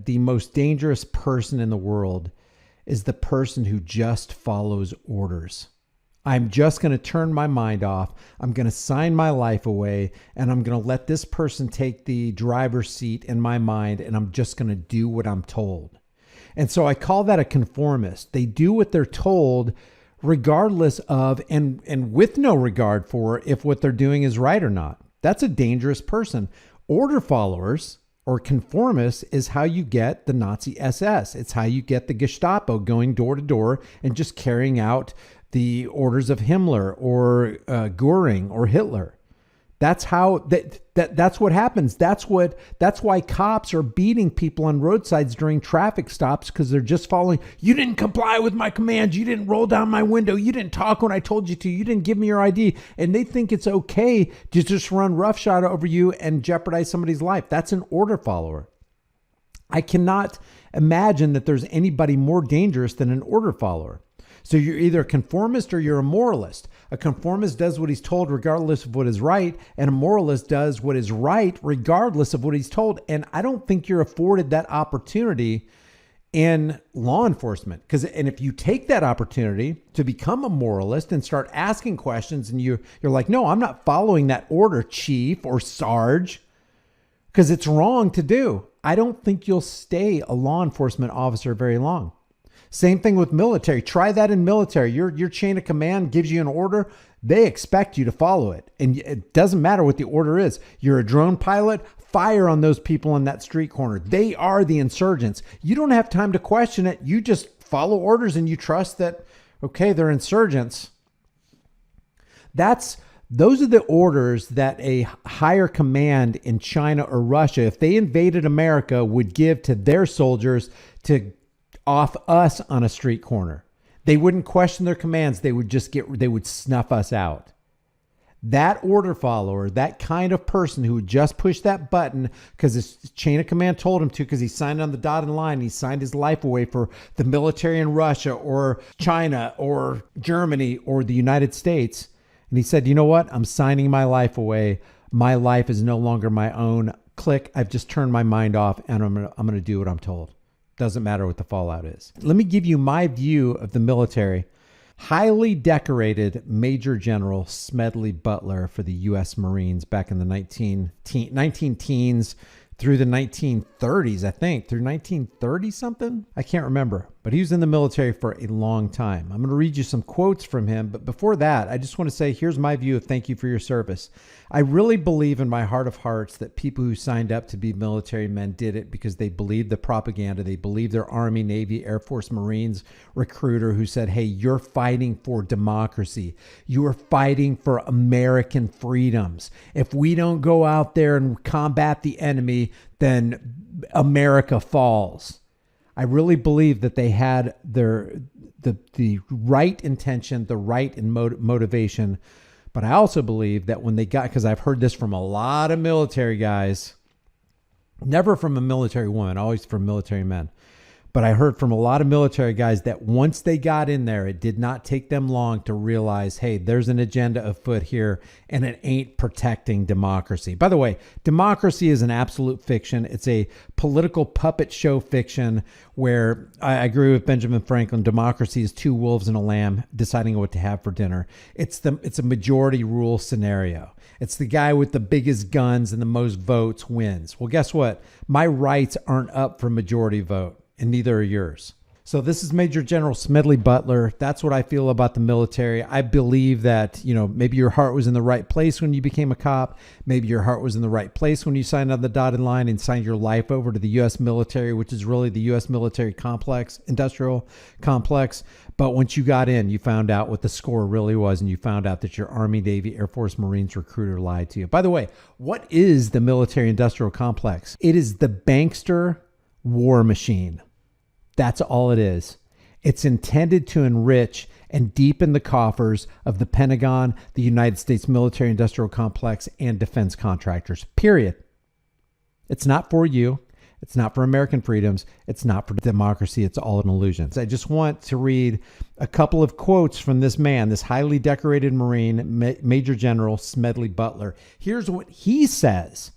that the most dangerous person in the world is the person who just follows orders. I'm just going to turn my mind off. I'm going to sign my life away, and I'm going to let this person take the driver's seat in my mind, and I'm just going to do what I'm told. And so I call that a conformist. They do what they're told regardless of and with no regard for if what they're doing is right or not. That's a dangerous person. Order followers or conformists is how you get the Nazi SS. It's how you get the Gestapo going door to door and just carrying out the orders of Himmler or Goering or Hitler. That's how that's what happens. That's why cops are beating people on roadsides during traffic stops, because they're just following. You didn't comply with my commands. You didn't roll down my window. You didn't talk when I told you to. You didn't give me your ID. And they think it's okay to just run roughshod over you and jeopardize somebody's life. That's an order follower. I cannot imagine that there's anybody more dangerous than an order follower. So you're either a conformist or you're a moralist. A conformist does what he's told regardless of what is right, and a moralist does what is right regardless of what he's told. And I don't think you're afforded that opportunity in law enforcement. And if you take that opportunity to become a moralist and start asking questions, and you're like, no, I'm not following that order, chief or sarge, because it's wrong to do, I don't think you'll stay a law enforcement officer very long. Same thing with military. Try that in military. Your chain of command gives you an order. They expect you to follow it. And it doesn't matter what the order is. You're a drone pilot, fire on those people in that street corner. They are the insurgents. You don't have time to question it. You just follow orders and you trust that, okay, they're insurgents. Those are the orders that a higher command in China or Russia, if they invaded America, would give to their soldiers to off us on a street corner. They wouldn't question their commands. They would snuff us out. That order follower, that kind of person who would just push that button because his chain of command told him to, because he signed on the dotted line, he signed his life away for the military in Russia or China or Germany or the United States. And he said, you know what? I'm signing my life away. My life is no longer my own. Click. I've just turned my mind off, and I'm going to do what I'm told. Doesn't matter what the fallout is. Let me give you my view of the military. Highly decorated Major General Smedley Butler for the U.S. Marines back in the 19 teens through the 1930s, I think, through 1930 something. I can't remember, but he was in the military for a long time. I'm going to read you some quotes from him. But before that, I just want to say, here's my view of thank you for your service. I really believe in my heart of hearts that people who signed up to be military men did it because they believed the propaganda. They believed their Army, Navy, Air Force, Marines recruiter who said, hey, you're fighting for democracy. You are fighting for American freedoms. If we don't go out there and combat the enemy, then America falls. I really believe that they had the right intention, the right motivation. But I also believe that when they got, because I've heard this from a lot of military guys, never from a military woman, always from military men. But I heard from a lot of military guys that once they got in there, it did not take them long to realize, hey, there's an agenda afoot here, and it ain't protecting democracy. By the way, democracy is an absolute fiction. It's a political puppet show fiction where I agree with Benjamin Franklin. Democracy is two wolves and a lamb deciding what to have for dinner. It's a majority rule scenario. It's the guy with the biggest guns and the most votes wins. Well, guess what? My rights aren't up for majority vote, and neither are yours. So this is Major General Smedley Butler. That's what I feel about the military. I believe that, maybe your heart was in the right place when you became a cop. Maybe your heart was in the right place when you signed on the dotted line and signed your life over to the U.S. military, which is really the U.S. military complex, industrial complex. But once you got in, you found out what the score really was, and you found out that your Army, Navy, Air Force, Marines recruiter lied to you. By the way, what is the military industrial complex? It is the bankster war machine. That's all it is. It's intended to enrich and deepen the coffers of the Pentagon, the United States military industrial complex, and defense contractors, period. It's not for you. It's not for American freedoms. It's not for democracy. It's all an illusion. I just want to read a couple of quotes from this man, this highly decorated Marine, Major General Smedley Butler. Here's what he says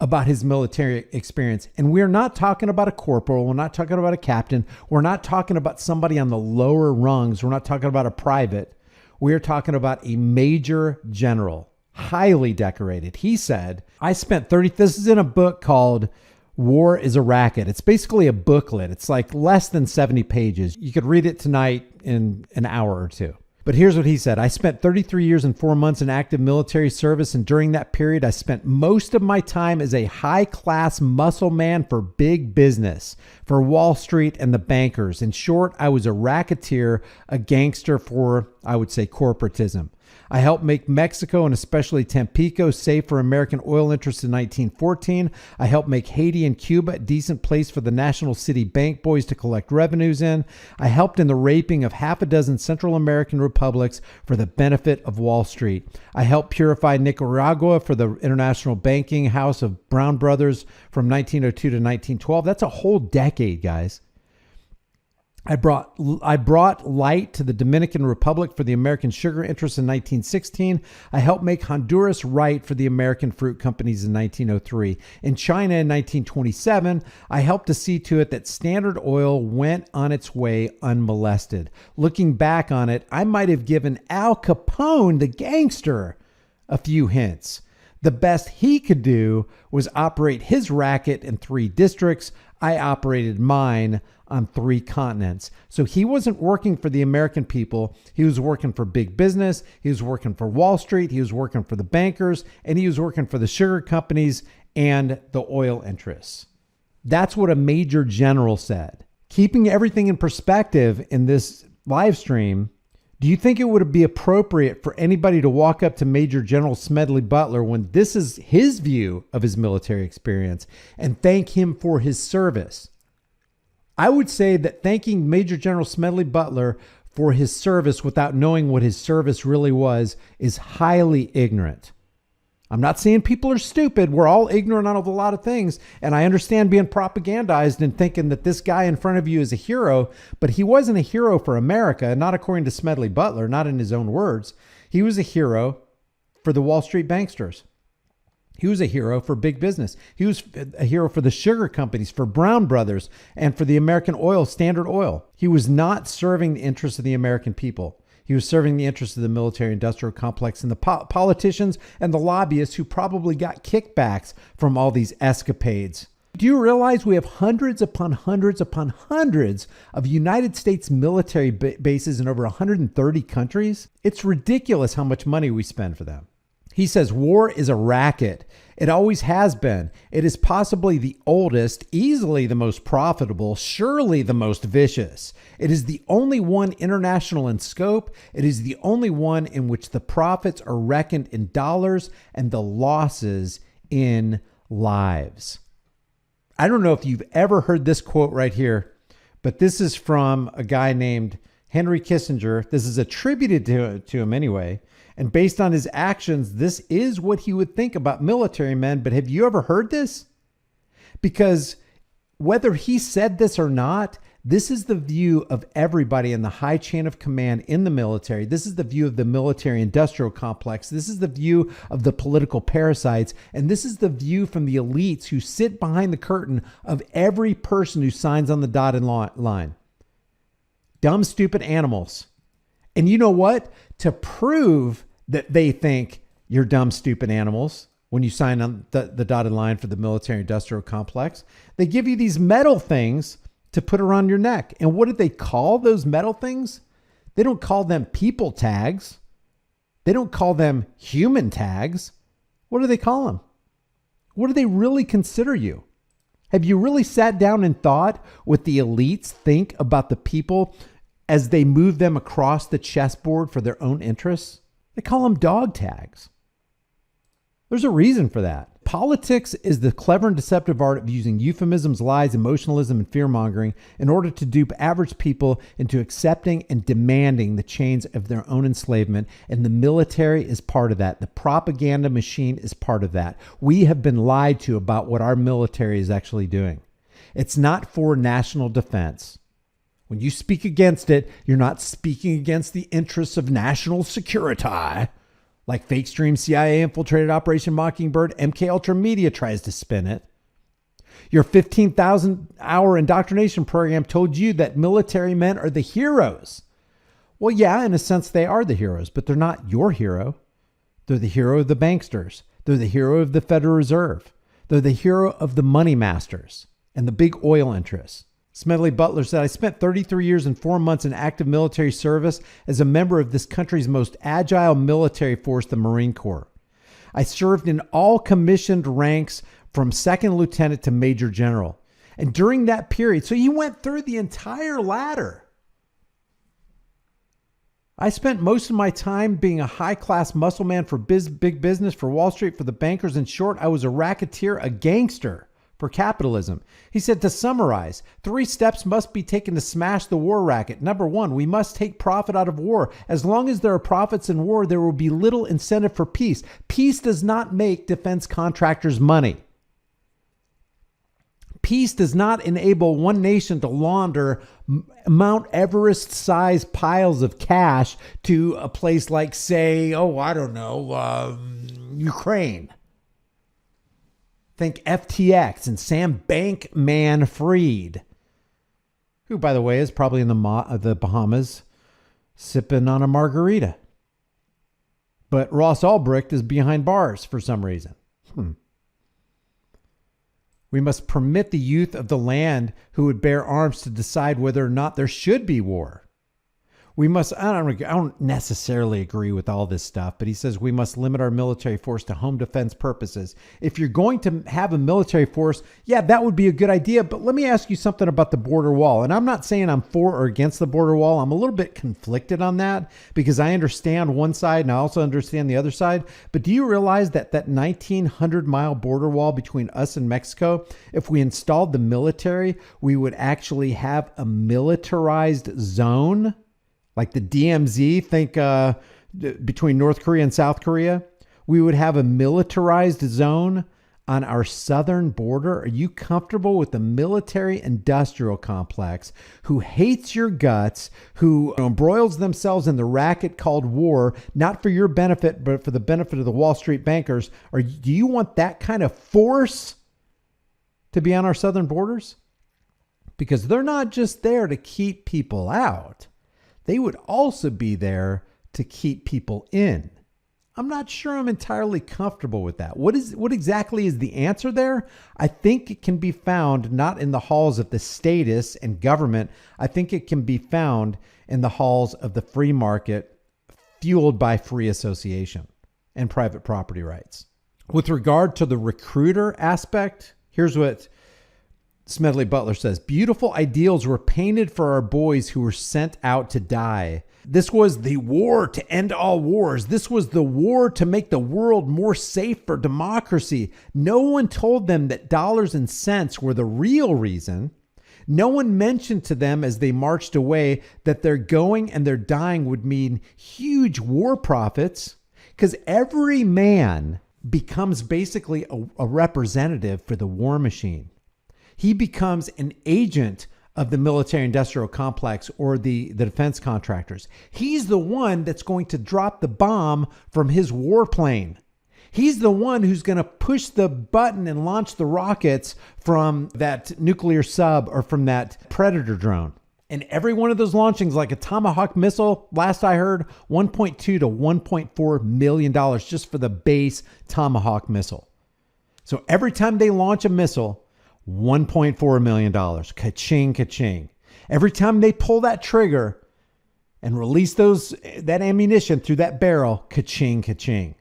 about his military experience. And we're not talking about a corporal. We're not talking about a captain. We're not talking about somebody on the lower rungs. We're not talking about a private. We're talking about a major general, highly decorated. He said, this is in a book called War is a Racket. It's basically a booklet. It's like less than 70 pages. You could read it tonight in an hour or two. But here's what he said. I spent 33 years and 4 months in active military service, and during that period, I spent most of my time as a high-class muscle man for big business, for Wall Street and the bankers. In short, I was a racketeer, a gangster for, I would say, corporatism. I helped make Mexico and especially Tampico safe for American oil interests in 1914. I helped make Haiti and Cuba a decent place for the National City Bank boys to collect revenues in. I helped in the raping of half a dozen Central American republics for the benefit of Wall Street. I helped purify Nicaragua for the international banking house of Brown Brothers from 1902 to 1912. That's a whole decade, guys. I brought light to the Dominican Republic for the American sugar interests in 1916. I helped make Honduras right for the American fruit companies in 1903. In China in 1927, I helped to see to it that Standard Oil went on its way unmolested. Looking back on it, I might have given Al Capone, the gangster, a few hints. The best he could do was operate his racket in 3 districts. I operated mine on 3 continents. So he wasn't working for the American people. He was working for big business. He was working for Wall Street. He was working for the bankers, and he was working for the sugar companies and the oil interests. That's what a major general said. Keeping everything in perspective in this live stream, do you think it would be appropriate for anybody to walk up to Major General Smedley Butler when this is his view of his military experience and thank him for his service? I would say that thanking Major General Smedley Butler for his service without knowing what his service really was is highly ignorant. I'm not saying people are stupid. We're all ignorant of a lot of things. And I understand being propagandized and thinking that this guy in front of you is a hero, but he wasn't a hero for America, not according to Smedley Butler, not in his own words. He was a hero for the Wall Street banksters. He was a hero for big business. He was a hero for the sugar companies, for Brown Brothers, and for the American oil, Standard Oil. He was not serving the interests of the American people. He was serving the interests of the military-industrial complex and the politicians and the lobbyists who probably got kickbacks from all these escapades. Do you realize we have hundreds upon hundreds upon hundreds of United States military bases in over 130 countries? It's ridiculous how much money we spend for them. He says war is a racket. It always has been. It is possibly the oldest, easily the most profitable, surely the most vicious. It is the only one international in scope. It is the only one in which the profits are reckoned in dollars and the losses in lives. I don't know if you've ever heard this quote right here, but this is from a guy named Henry Kissinger. This is attributed to him anyway. And based on his actions, this is what he would think about military men. But have you ever heard this? Because whether he said this or not, this is the view of everybody in the high chain of command in the military. This is the view of the military industrial complex. This is the view of the political parasites. And this is the view from the elites who sit behind the curtain of every person who signs on the dotted line. Dumb, stupid animals. And you know what? To prove that they think you're dumb, stupid animals when you sign on the dotted line for the military industrial complex, they give you these metal things to put around your neck. And what did they call those metal things? They don't call them people tags. They don't call them human tags. What do they call them? What do they really consider you? Have you really sat down and thought what the elites think about the people as they move them across the chessboard for their own interests? They call them dog tags. There's a reason for that. Politics is the clever and deceptive art of using euphemisms, lies, emotionalism, and fear-mongering in order to dupe average people into accepting and demanding the chains of their own enslavement. And the military is part of that. The propaganda machine is part of that. We have been lied to about what our military is actually doing. It's not for national defense. When you speak against it, you're not speaking against the interests of national security, Like fake stream CIA infiltrated Operation Mockingbird, MK Ultra Media tries to spin it. Your 15,000-hour indoctrination program told you that military men are the heroes. Well, yeah, in a sense they are the heroes, but they're not your hero. They're the hero of the banksters. They're the hero of the Federal Reserve. They're the hero of the money masters and the big oil interests. Smedley Butler said, I spent 33 years and 4 months in active military service as a member of this country's most agile military force, the Marine Corps. I served in all commissioned ranks from second lieutenant to major general. And during that period, so he went through the entire ladder. I spent most of my time being a high-class muscle man for big business, for Wall Street, for the bankers. In short, I was a racketeer, a gangster for capitalism. He said, to summarize, 3 steps must be taken to smash the war racket. Number 1, we must take profit out of war. As long as there are profits in war, there will be little incentive for peace. Peace does not make defense contractors money. Peace does not enable one nation to launder Mount Everest-sized piles of cash to a place like, say, Ukraine. Think FTX and Sam Bankman-Fried, who, by the way, is probably in the Bahamas sipping on a margarita. But Ross Ulbricht is behind bars for some reason. We must permit the youth of the land who would bear arms to decide whether or not there should be war. We must, I don't necessarily agree with all this stuff, but he says we must limit our military force to home defense purposes. If you're going to have a military force, yeah, that would be a good idea. But let me ask you something about the border wall. And I'm not saying I'm for or against the border wall. I'm a little bit conflicted on that because I understand one side and I also understand the other side. But do you realize that 1,900-mile border wall between us and Mexico, if we installed the military, we would actually have a militarized zone? Like the DMZ, think between North Korea and South Korea, we would have a militarized zone on our southern border. Are you comfortable with the military industrial complex who hates your guts, who embroils themselves in the racket called war, not for your benefit, but for the benefit of the Wall Street bankers? Or do you want that kind of force to be on our southern borders? Because they're not just there to keep people out. They would also be there to keep people in. I'm not sure I'm entirely comfortable with that. What exactly is the answer there? I think it can be found not in the halls of the status and government. I think it can be found in the halls of the free market, fueled by free association and private property rights. With regard to the recruiter aspect, here's what Smedley Butler says, beautiful ideals were painted for our boys who were sent out to die. This was the war to end all wars. This was the war to make the world more safe for democracy. No one told them that dollars and cents were the real reason. No one mentioned to them as they marched away that their going and their dying would mean huge war profits, because every man becomes basically a representative for the war machine. He becomes an agent of the military industrial complex or the defense contractors. He's the one that's going to drop the bomb from his warplane. He's the one who's going to push the button and launch the rockets from that nuclear sub or from that Predator drone. And every one of those launchings, like a Tomahawk missile, last I heard, $1.2 to $1.4 million just for the base Tomahawk missile. So every time they launch a missile, $1.4 million. Ka-ching, ka-ching. Every time they pull that trigger and release that ammunition through that barrel, ka-ching, ka-ching.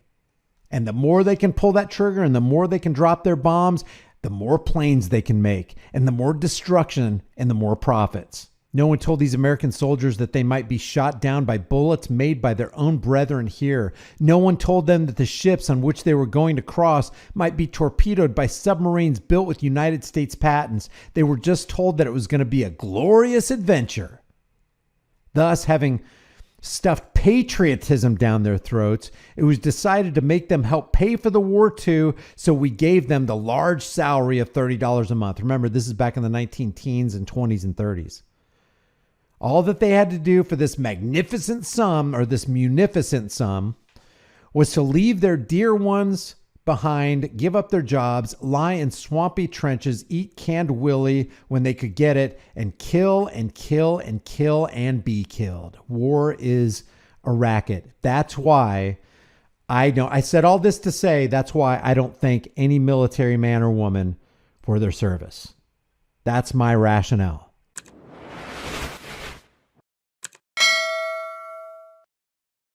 And the more they can pull that trigger and the more they can drop their bombs, the more planes they can make and the more destruction and the more profits. No one told these American soldiers that they might be shot down by bullets made by their own brethren here. No one told them that the ships on which they were going to cross might be torpedoed by submarines built with United States patents. They were just told that it was going to be a glorious adventure. Thus, having stuffed patriotism down their throats, it was decided to make them help pay for the war too, so we gave them the large salary of $30 a month. Remember, this is back in the 19-teens and 20s and 30s. All that they had to do for this magnificent sum, or this munificent sum, was to leave their dear ones behind, give up their jobs, lie in swampy trenches, eat canned willy when they could get it, and kill and kill and kill and be killed. War is a racket. That's why I said all this to say that's why I don't thank any military man or woman for their service. That's my rationale.